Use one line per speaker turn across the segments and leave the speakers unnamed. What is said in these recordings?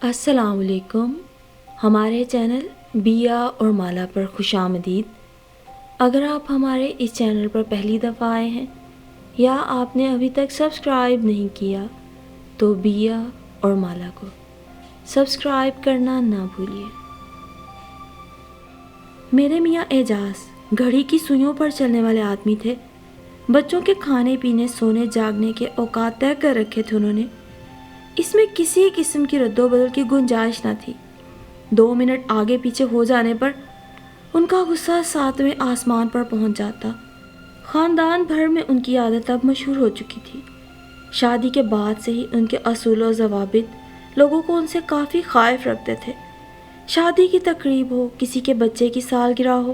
السلام علیکم. ہمارے چینل بیا اور مالا پر خوش آمدید. اگر آپ ہمارے اس چینل پر پہلی دفعہ آئے ہیں یا آپ نے ابھی تک سبسکرائب نہیں کیا تو بیا اور مالا کو سبسکرائب کرنا نہ بھولیے. میرے میاں اعجاز گھڑی کی سوئیوں پر چلنے والے آدمی تھے. بچوں کے کھانے پینے سونے جاگنے کے اوقات طے کر رکھے تھے انہوں نے. اس میں کسی قسم کی رد و بدل کی گنجائش نہ تھی. 2 منٹ آگے پیچھے ہو جانے پر ان کا غصہ 7ویں آسمان پر پہنچ جاتا. خاندان بھر میں ان کی عادت اب مشہور ہو چکی تھی. شادی کے بعد سے ہی ان کے اصول و ضوابط لوگوں کو ان سے کافی خائف رکھتے تھے. شادی کی تقریب ہو، کسی کے بچے کی سالگرہ ہو،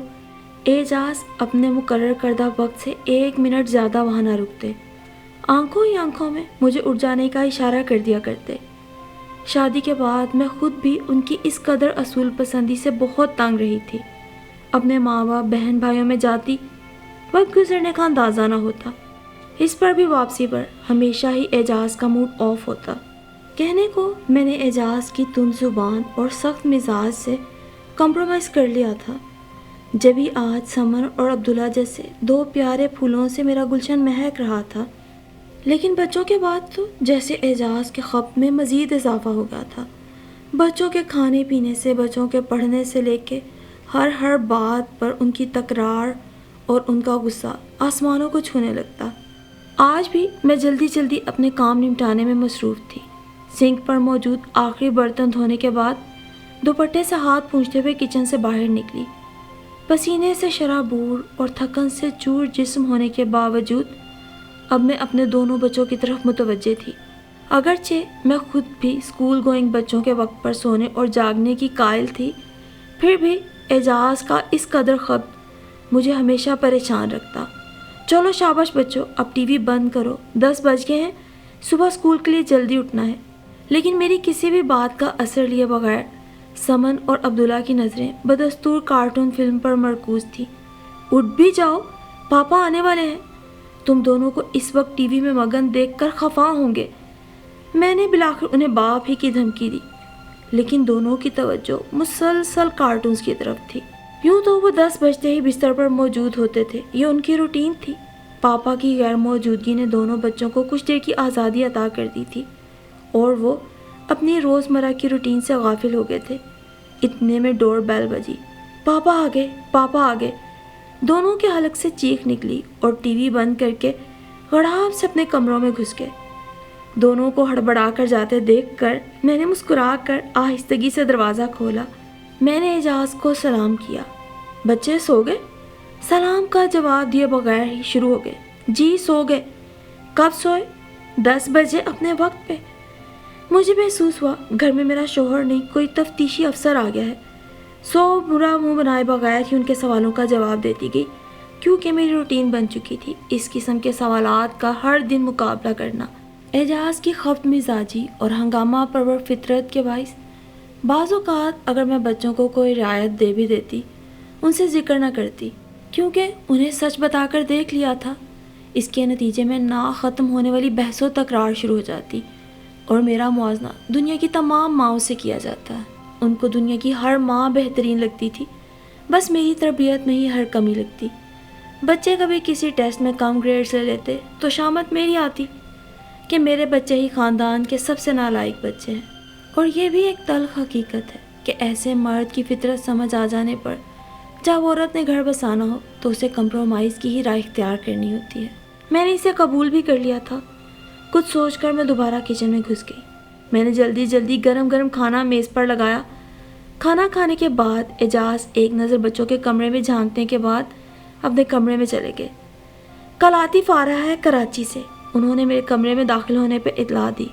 اعجاز اپنے مقرر کردہ وقت سے 1 منٹ زیادہ وہاں نہ رکتے. آنکھوں ہی آنکھوں میں مجھے اٹھ جانے کا اشارہ کر دیا کرتے. شادی کے بعد میں خود بھی ان کی اس قدر اصول پسندی سے بہت تنگ رہی تھی. اپنے ماں باپ بہن بھائیوں میں جاتی وقت گزرنے کا اندازہ نہ ہوتا. اس پر بھی واپسی پر ہمیشہ ہی اعجاز کا موڈ آف ہوتا. کہنے کو میں نے اعجاز کی تند زبان اور سخت مزاج سے کمپرومائز کر لیا تھا. جبھی آج سمر اور عبداللہ جیسے 2 پیارے پھولوں سے میرا گلشن مہک رہا تھا، لیکن بچوں کے بعد تو جیسے اعجاز کے خپت میں مزید اضافہ ہو گیا تھا. بچوں کے کھانے پینے سے، بچوں کے پڑھنے سے لے کے ہر بات پر ان کی تکرار اور ان کا غصہ آسمانوں کو چھونے لگتا. آج بھی میں جلدی اپنے کام نمٹانے میں مصروف تھی. سنک پر موجود آخری برتن دھونے کے بعد دوپٹے سے ہاتھ پونچھتے ہوئے کچن سے باہر نکلی. پسینے سے شرابور اور تھکن سے چور جسم ہونے کے باوجود اب میں اپنے دونوں بچوں کی طرف متوجہ تھی. اگرچہ میں خود بھی اسکول گوئنگ بچوں کے وقت پر سونے اور جاگنے کی قائل تھی، پھر بھی اعجاز کا اس قدر خبت مجھے ہمیشہ پریشان رکھتا. چلو شاباش بچوں، اب ٹی وی بند کرو، 10 بج گئے ہیں، صبح اسکول کے لیے جلدی اٹھنا ہے. لیکن میری کسی بھی بات کا اثر لیے بغیر سمن اور عبداللہ کی نظریں بدستور کارٹون فلم پر مرکوز تھی. اٹھ بھی جاؤ، پاپا آنے والے ہیں. تم دونوں کو اس وقت ٹی وی میں مگن دیکھ کر خفا ہوں گے. میں نے بلاخر انہیں باپ ہی کی دھمکی دی، لیکن دونوں کی توجہ مسلسل کارٹونز کی طرف تھی. یوں تو وہ 10 بجتے ہی بستر پر موجود ہوتے تھے، یہ ان کی روٹین تھی. پاپا کی غیر موجودگی نے دونوں بچوں کو کچھ دیر کی آزادی عطا کر دی تھی اور وہ اپنی روزمرہ کی روٹین سے غافل ہو گئے تھے. اتنے میں ڈور بیل بجی. پاپا آ گئے، پاپا آ گئے. دونوں کے حلق سے چیخ نکلی اور ٹی وی بند کر کے گڑھاپ سے اپنے کمروں میں گھس گئے. دونوں کو ہڑبڑا کر جاتے دیکھ کر میں نے مسکرا کر آہستگی سے دروازہ کھولا. میں نے اعجاز کو سلام کیا. بچے سو گئے؟ سلام کا جواب دیے بغیر ہی شروع ہو گئے. جی سو گئے. کب سوئے؟ 10 بجے اپنے وقت پہ. مجھے محسوس ہوا گھر میں میرا شوہر نہیں، کوئی تفتیشی افسر آ گیا ہے. سو برا منہ بنائے بغیر ہی ان کے سوالوں کا جواب دیتی گئی، کیونکہ میری روٹین بن چکی تھی اس قسم کے سوالات کا ہر دن مقابلہ کرنا. اعجاز کی خفت مزاجی اور ہنگامہ پرور فطرت کے باعث بعض اوقات اگر میں بچوں کو کوئی رعایت دے بھی دیتی، ان سے ذکر نہ کرتی، کیونکہ انہیں سچ بتا کر دیکھ لیا تھا. اس کے نتیجے میں نہ ختم ہونے والی بحث و تکرار شروع ہو جاتی اور میرا موازنہ دنیا کی تمام ماؤں سے کیا جاتا. ان کو دنیا کی ہر ماں بہترین لگتی تھی، بس میری تربیت میں ہی ہر کمی لگتی. بچے کبھی کسی ٹیسٹ میں کم گریڈز لے لیتے تو شامت میری آتی کہ میرے بچے ہی خاندان کے سب سے نالائق بچے ہیں. اور یہ بھی ایک تلخ حقیقت ہے کہ ایسے مرد کی فطرت سمجھ آ جانے پر جب عورت نے گھر بسانا ہو تو اسے کمپرومائز کی ہی راہ اختیار کرنی ہوتی ہے. میں نے اسے قبول بھی کر لیا تھا. کچھ سوچ کر میں دوبارہ کچن میں گھس گئی. میں نے جلدی گرم کھانا میز پر لگایا. کھانا کھانے کے بعد اعجاز ایک نظر بچوں کے کمرے میں جھانکنے کے بعد اپنے کمرے میں چلے گئے. کل عاطف آ رہا ہے کراچی سے، انہوں نے میرے کمرے میں داخل ہونے پہ اطلاع دی.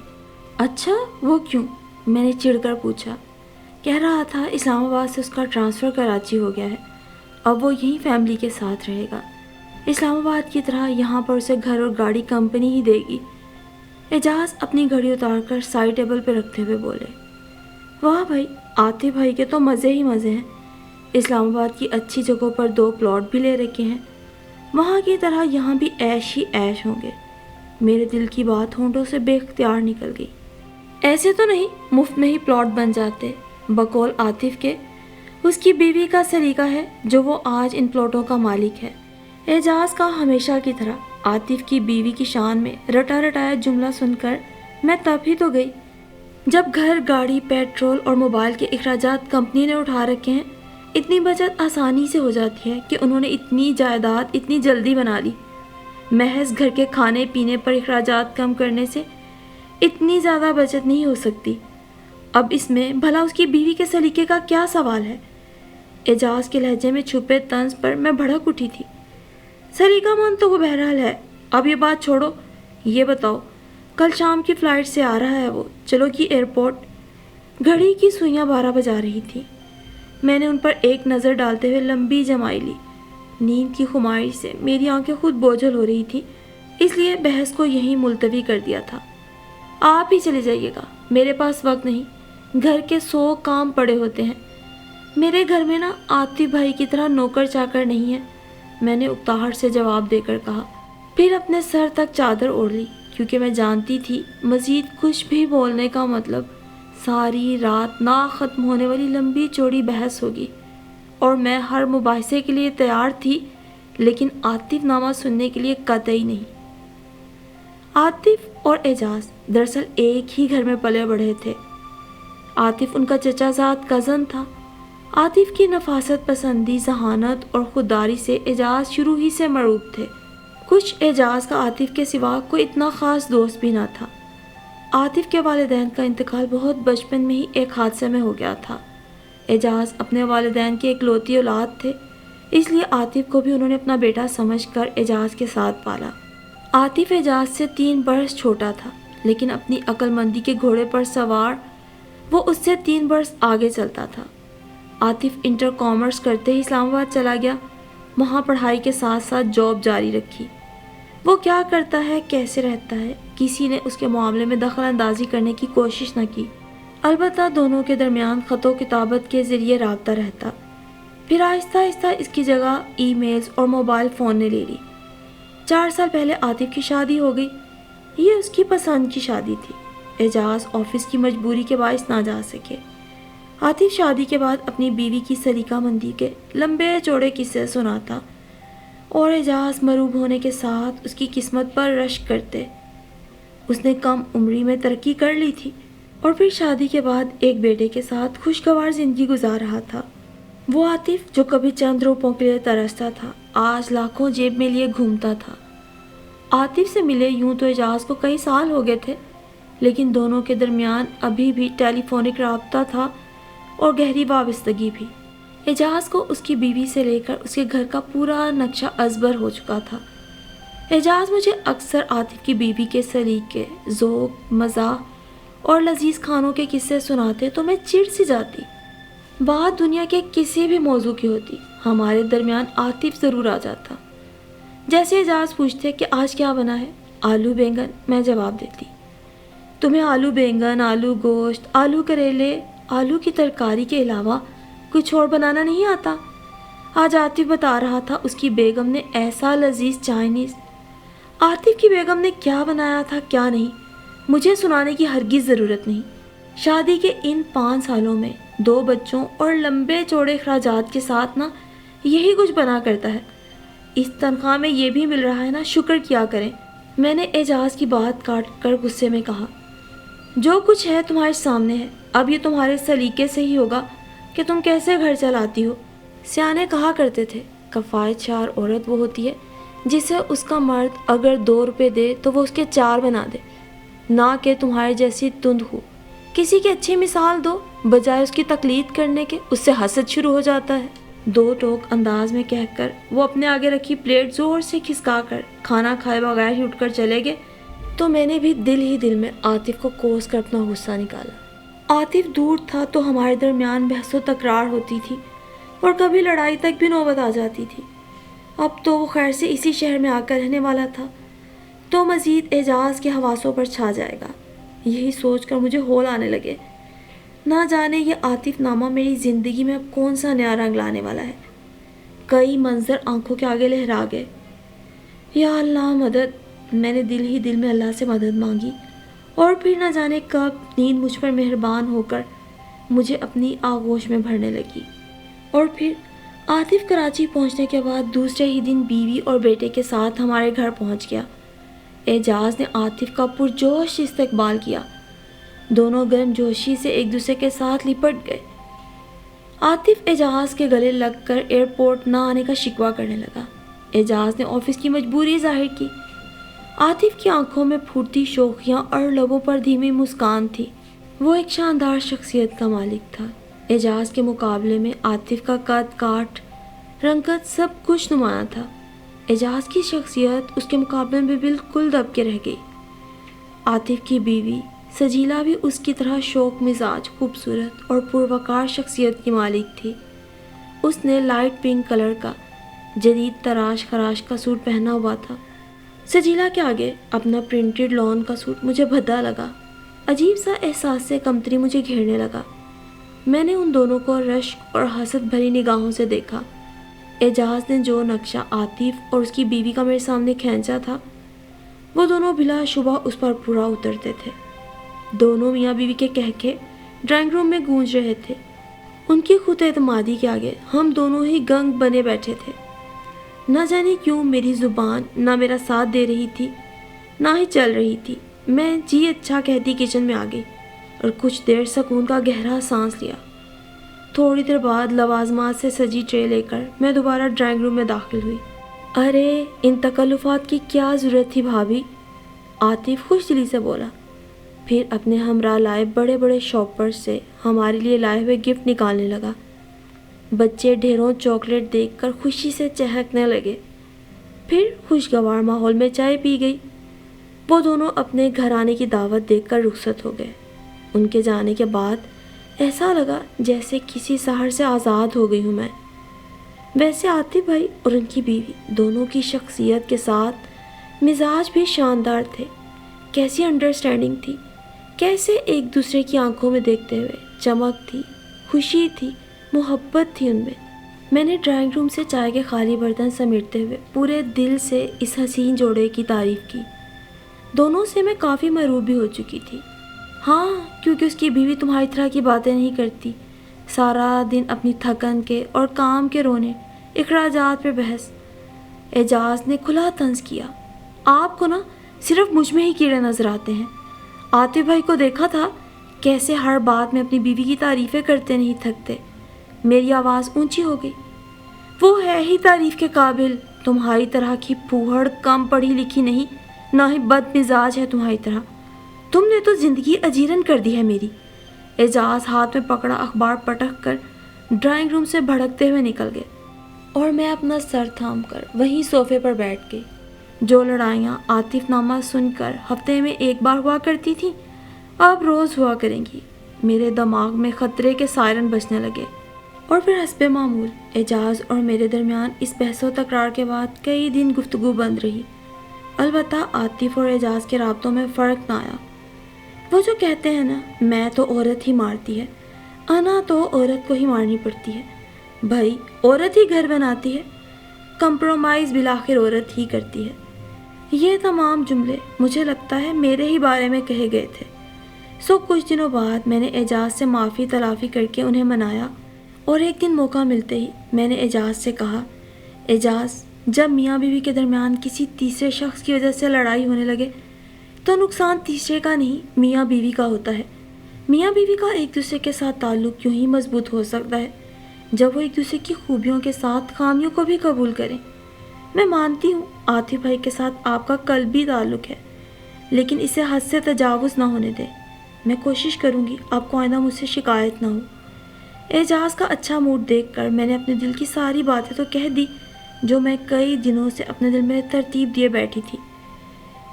اچھا، وہ کیوں؟ میں نے چڑ کر پوچھا. کہہ رہا تھا اسلام آباد سے اس کا ٹرانسفر کراچی ہو گیا ہے، اب وہ یہیں فیملی کے ساتھ رہے گا. اسلام آباد کی طرح یہاں پر اسے گھر اور گاڑی کمپنی ہی دے گی. اعجاز اپنی گھڑی اتار کر سائڈ ٹیبل پہ رکھتے ہوئے بولے. واہ بھائی، عاطف بھائی کے تو مزے ہی مزے ہیں. اسلام آباد کی اچھی جگہوں پر 2 پلاٹ بھی لے رکھے ہیں، وہاں کی طرح یہاں بھی عیش ہی عیش ہوں گے. میرے دل کی بات ہونٹوں سے بے اختیار نکل گئی. ایسے تو نہیں مفت میں ہی پلاٹ بن جاتے، بقول عاطف کے اس کی بیوی کا سلیقہ ہے جو وہ آج ان پلاٹوں کا مالک ہے۔ اعجاز کا ہمیشہ کی طرح عاطف کی بیوی کی شان میں رٹا رٹایا جملہ سن کر میں تب ہی تو گئی جب گھر، گاڑی، پیٹرول اور موبائل کے اخراجات کمپنی نے اٹھا رکھے ہیں، اتنی بچت آسانی سے ہو جاتی ہے کہ انہوں نے اتنی جائیداد اتنی جلدی بنا لی۔ محض گھر کے کھانے پینے پر اخراجات کم کرنے سے اتنی زیادہ بچت نہیں ہو سکتی۔ اب اس میں بھلا اس کی بیوی کے سلیقے کا کیا سوال ہے؟ اعجاز کے لہجے میں چھپے طنز پر میں بھڑک اٹھی تھی۔ سلیقہ مند تو وہ بہرحال ہے، اب یہ بات چھوڑو، یہ بتاؤ کل شام کی فلائٹ سے آ رہا ہے وہ، چلو کہ ایئرپورٹ؟ گھڑی کی سوئیاں 12 بجا رہی تھی۔ میں نے ان پر ایک نظر ڈالتے ہوئے لمبی جمائی لی۔ نیند کی خمائش سے میری آنکھیں خود بوجھل ہو رہی تھی، اس لیے بحث کو یہیں ملتوی کر دیا تھا۔ آپ ہی چلے جائیے گا، میرے پاس وقت نہیں، گھر کے 100 کام پڑے ہوتے ہیں۔ میرے گھر میں نا عاطف بھائی کی طرح نوکر چاکر نہیں ہے، میں نے اکتاہٹ سے جواب دے کر کہا، پھر اپنے سر تک چادر اوڑھ لی، کیونکہ میں جانتی تھی مزید کچھ بھی بولنے کا مطلب ساری رات نہ ختم ہونے والی لمبی چوڑی بحث ہوگی، اور میں ہر مباحثے کے لیے تیار تھی، لیکن عاطف نامہ سننے کے لیے قطعی نہیں۔ عاطف اور اعجاز دراصل ایک ہی گھر میں پلے بڑھے تھے۔ عاطف ان کا چچا زاد کزن تھا۔ عاطف کی نفاست پسندی، ذہانت اور خودداری سے اعجاز شروع ہی سے مرعوب تھے۔ کچھ اعجاز کا عاطف کے سوا کوئی اتنا خاص دوست بھی نہ تھا۔ عاطف کے والدین کا انتقال بہت بچپن میں ہی ایک حادثے میں ہو گیا تھا۔ اعجاز اپنے والدین کی اکلوتی اولاد تھے، اس لیے عاطف کو بھی انہوں نے اپنا بیٹا سمجھ کر اعجاز کے ساتھ پالا۔ عاطف اعجاز سے 3 برس چھوٹا تھا، لیکن اپنی عقل مندی کے گھوڑے پر سوار وہ اس سے 3 برس آگے چلتا تھا۔ عاطف انٹر کامرس کرتے ہی اسلام آباد چلا گیا، وہاں پڑھائی کے ساتھ ساتھ جاب جاری رکھی۔ وہ کیا کرتا ہے، کیسے رہتا ہے، کسی نے اس کے معاملے میں دخل اندازی کرنے کی کوشش نہ کی، البتہ دونوں کے درمیان خط و کتابت کے ذریعے رابطہ رہتا۔ پھر آہستہ آہستہ اس کی جگہ ای میلز اور موبائل فون نے لے لی۔ 4 سال پہلے عاطف کی شادی ہو گئی، یہ اس کی پسند کی شادی تھی۔ اعجاز آفس کی مجبوری کے باعث نہ جا سکے۔ عاطف شادی کے بعد اپنی بیوی کی سلیقہ مندی کے لمبے چوڑے قصے سناتا اور اعجاز مروب ہونے کے ساتھ اس کی قسمت پر رشک کرتے۔ اس نے کم عمری میں ترقی کر لی تھی اور پھر شادی کے بعد ایک بیٹے کے ساتھ خوشگوار زندگی گزار رہا تھا۔ وہ عاطف جو کبھی چند روپوں کے لیے ترستا تھا، آج لاکھوں جیب میں لیے گھومتا تھا۔ عاطف سے ملے یوں تو اعجاز کو کئی سال ہو گئے تھے، لیکن دونوں کے درمیان ابھی بھی ٹیلی فونک رابطہ تھا اور گہری وابستگی بھی۔ اعجاز کو اس کی بیوی سے لے کر اس کے گھر کا پورا نقشہ ازبر ہو چکا تھا۔ اعجاز مجھے اکثر عاطف کی بیوی کے سلیقے، ذوق، مزاح اور لذیذ کھانوں کے قصے سناتے تو میں چڑ سی جاتی۔ بات دنیا کے کسی بھی موضوع کی ہوتی، ہمارے درمیان عاطف ضرور آ جاتا۔ جیسے اعجاز پوچھتے کہ آج کیا بنا ہے، آلو بینگن، میں جواب دیتی، تمہیں آلو بینگن، آلو گوشت، آلو کریلے، آلو کی ترکاری کے علاوہ کچھ اور بنانا نہیں آتا؟ آج عاطف بتا رہا تھا اس کی بیگم نے ایسا لذیذ چائنیز۔ عاطف کی بیگم نے کیا بنایا تھا کیا نہیں، مجھے سنانے کی ہرگز ضرورت نہیں۔ شادی کے ان 5 سالوں میں 2 بچوں اور لمبے چوڑے اخراجات کے ساتھ نا یہی کچھ بنا کرتا ہے۔ اس تنخواہ میں یہ بھی مل رہا ہے نا، شکر کیا کریں۔ میں نے اعجاز کی بات کاٹ کر غصے میں کہا، جو کچھ ہے تمہارے سامنے ہے، اب یہ تمہارے سلیقے سے ہی ہوگا کہ تم کیسے گھر چلاتی ہو۔ سیانے کہا کرتے تھے، کفایت شار عورت وہ ہوتی ہے جسے اس کا مرد اگر 2 روپے دے تو وہ اس کے 4 بنا دے، نہ کہ تمہارے جیسی تند ہو۔ کسی کی اچھی مثال دو، بجائے اس کی تقلید کرنے کے اس سے حسد شروع ہو جاتا ہے۔ 2 ٹوک انداز میں کہہ کر وہ اپنے آگے رکھی پلیٹ زور سے کھسکا کر کھانا کھائے بغیر ہی اٹھ کر چلے گئے، تو میں نے بھی دل ہی دل میں عاطف کو کوس کر اپنا غصہ نکالا۔ عاطف دور تھا تو ہمارے درمیان بحث و تکرار ہوتی تھی اور کبھی لڑائی تک بھی نوبت آ جاتی تھی۔ اب تو وہ خیر سے اسی شہر میں آ کر رہنے والا تھا، تو مزید اعجاز کے حواسوں پر چھا جائے گا۔ یہی سوچ کر مجھے ہول آنے لگے، نہ جانے یہ عاطف نامہ میری زندگی میں اب کون سا نیا رنگ لانے والا ہے۔ کئی منظر آنکھوں کے آگے لہرا گئے۔ یا اللہ مدد، میں نے دل ہی دل میں اللہ سے مدد مانگی اور پھر نہ جانے کب نیند مجھ پر مہربان ہو کر مجھے اپنی آغوش میں بھرنے لگی۔ اور پھر عاطف کراچی پہنچنے کے بعد دوسرے ہی دن بیوی اور بیٹے کے ساتھ ہمارے گھر پہنچ گیا۔ اعجاز نے عاطف کا پرجوش استقبال کیا۔ دونوں گرم جوشی سے ایک دوسرے کے ساتھ لپٹ گئے۔ عاطف اعجاز کے گلے لگ کر ایئرپورٹ نہ آنے کا شکوہ کرنے لگا۔ اعجاز نے آفس کی مجبوری ظاہر کی۔ عاطف کی آنکھوں میں پھوٹتی شوخیاں اور لبوں پر دھیمی مسکان تھی۔ وہ ایک شاندار شخصیت کا مالک تھا۔ اعجاز کے مقابلے میں عاطف کا قد کاٹ، رنگت سب کچھ نمایاں تھا۔ اعجاز کی شخصیت اس کے مقابلے میں بالکل دب کے رہ گئی۔ عاطف کی بیوی سجیلا بھی اس کی طرح شوق مزاج، خوبصورت اور پروقار شخصیت کی مالک تھی۔ اس نے لائٹ پنک کلر کا جدید تراش خراش کا سوٹ پہنا ہوا تھا۔ سجیلا کے آگے اپنا پرنٹڈ لون کا سوٹ مجھے بھدا لگا۔ عجیب سا احساس سے کمتری مجھے گھیرنے لگا۔ میں نے ان دونوں کو رشک اور حسد بھری نگاہوں سے دیکھا۔ اعجاز نے جو نقشہ عاطف اور اس کی بیوی کا میرے سامنے کھینچا تھا، وہ دونوں بلا شبہ اس پر پورا اترتے تھے۔ دونوں میاں بیوی کے کہکے ڈرائنگ روم میں گونج رہے تھے۔ ان کی خود اعتمادی کے آگے ہم دونوں ہی گنگ بنے بیٹھے تھے۔ نہ جانے کیوں میری زبان نہ میرا ساتھ دے رہی تھی، نہ ہی چل رہی تھی۔ میں جی اچھا کہتی کچن میں آ گئی اور کچھ دیر سکون کا گہرا سانس لیا۔ تھوڑی دیر بعد لوازمات سے سجی ٹرے لے کر میں دوبارہ ڈرائنگ روم میں داخل ہوئی۔ ارے ان تکلفات کی کیا ضرورت تھی بھابھی؟ عاطف خوش دلی سے بولا۔ پھر اپنے ہمراہ لائے بڑے بڑے شاپر سے ہمارے لیے لائے ہوئے گفٹ نکالنے لگا۔ بچے ڈھیروں چاکلیٹ دیکھ کر خوشی سے چہکنے لگے۔ پھر خوشگوار ماحول میں چائے پی گئی۔ وہ دونوں اپنے گھر آنے کی دعوت دیکھ کر رخصت ہو گئے۔ ان کے جانے کے بعد ایسا لگا جیسے کسی سحر سے آزاد ہو گئی ہوں میں۔ ویسے عاطف بھائی اور ان کی بیوی دونوں کی شخصیت کے ساتھ مزاج بھی شاندار تھے۔ کیسی انڈرسٹینڈنگ تھی، کیسے ایک دوسرے کی آنکھوں میں دیکھتے ہوئے چمک تھی، خوشی تھی، محبت تھی ان میں۔ میں نے ڈرائنگ روم سے چائے کے خالی برتن سمیٹتے ہوئے پورے دل سے اس حسین جوڑے کی تعریف کی۔ دونوں سے میں کافی مروب بھی ہو چکی تھی۔ ہاں، کیونکہ اس کی بیوی تمہاری طرح کی باتیں نہیں کرتی، سارا دن اپنی تھکن کے اور کام کے رونے، اخراجات پہ بحث۔ اعجاز نے کھلا طنز کیا۔ آپ کو نا صرف مجھ میں ہی کیڑے نظر آتے ہیں۔ عاطف بھائی کو دیکھا تھا کیسے ہر بات میں اپنی بیوی کی تعریفیں کرتے نہیں تھکتے۔ میری آواز اونچی ہو گئی۔ وہ ہے ہی تعریف کے قابل، تمہاری طرح کی پھوہڑ کم پڑھی لکھی نہیں، نہ ہی بد مزاج ہے تمہاری طرح۔ تم نے تو زندگی اجیرن کر دی ہے میری۔ اعجاز ہاتھ میں پکڑا اخبار پٹک کر ڈرائنگ روم سے بھڑکتے ہوئے نکل گئے اور میں اپنا سر تھام کر وہیں صوفے پر بیٹھ گئی۔ جو لڑائیاں عاطف نامہ سن کر ہفتے میں ایک بار ہوا کرتی تھیں، اب روز ہوا کریں گی۔ میرے دماغ میں خطرے کے سائرن بجنے لگے اور پھر حسب معمول اعجاز اور میرے درمیان اس بحث و تکرار کے بعد کئی دن گفتگو بند رہی۔ البتہ عاطف اور اعجاز کے رابطوں میں فرق نہ آیا۔ وہ جو کہتے ہیں نا، میں تو عورت ہی مارتی ہے، انا تو عورت کو ہی مارنی پڑتی ہے۔ بھائی عورت ہی گھر بناتی ہے، کمپرومائز بالآخر عورت ہی کرتی ہے۔ یہ تمام جملے مجھے لگتا ہے میرے ہی بارے میں کہے گئے تھے۔ کچھ دنوں بعد میں نے اعجاز سے معافی تلافی کر کے انہیں منایا اور ایک دن موقع ملتے ہی میں نے اعجاز سے کہا، اعجاز جب میاں بیوی کے درمیان کسی تیسرے شخص کی وجہ سے لڑائی ہونے لگے تو نقصان تیسرے کا نہیں، میاں بیوی کا ہوتا ہے۔ میاں بیوی کا ایک دوسرے کے ساتھ تعلق یوں ہی مضبوط ہو سکتا ہے جب وہ ایک دوسرے کی خوبیوں کے ساتھ خامیوں کو بھی قبول کریں۔ میں مانتی ہوں عاطف بھائی کے ساتھ آپ کا قلبی تعلق ہے، لیکن اسے حد سے تجاوز نہ ہونے دیں۔ میں کوشش کروں گی آپ کو آئندہ مجھ سے شکایت نہ ہو۔ اعجاز کا اچھا موڈ دیکھ کر میں نے اپنے دل کی ساری باتیں تو کہہ دی جو میں کئی دنوں سے اپنے دل میں ترتیب دیے بیٹھی تھی۔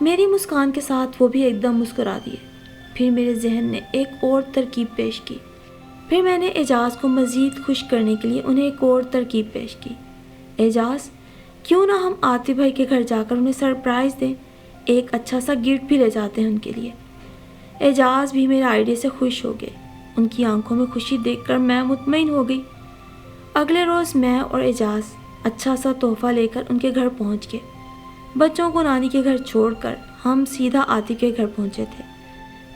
میری مسکان کے ساتھ وہ بھی ایک دم مسکرا دیے۔ پھر میرے ذہن نے ایک اور ترکیب پیش کی۔ پھر میں نے اعجاز کو مزید خوش کرنے کے لیے انہیں ایک اور ترکیب پیش کی۔ اعجاز کیوں نہ ہم عاطف بھائی کے گھر جا کر انہیں سرپرائز دیں، ایک اچھا سا گفٹ بھی لے جاتے ہیں ان کے لیے۔ اعجاز بھی میرے آئیڈے سے خوش ہو گئے۔ ان کی آنکھوں میں خوشی دیکھ کر میں مطمئن ہو گئی۔ اگلے روز میں اور اعجاز اچھا سا تحفہ لے کر ان کے گھر پہنچ گئے۔ بچوں کو نانی کے گھر چھوڑ کر ہم سیدھا عاطف کے گھر پہنچے تھے۔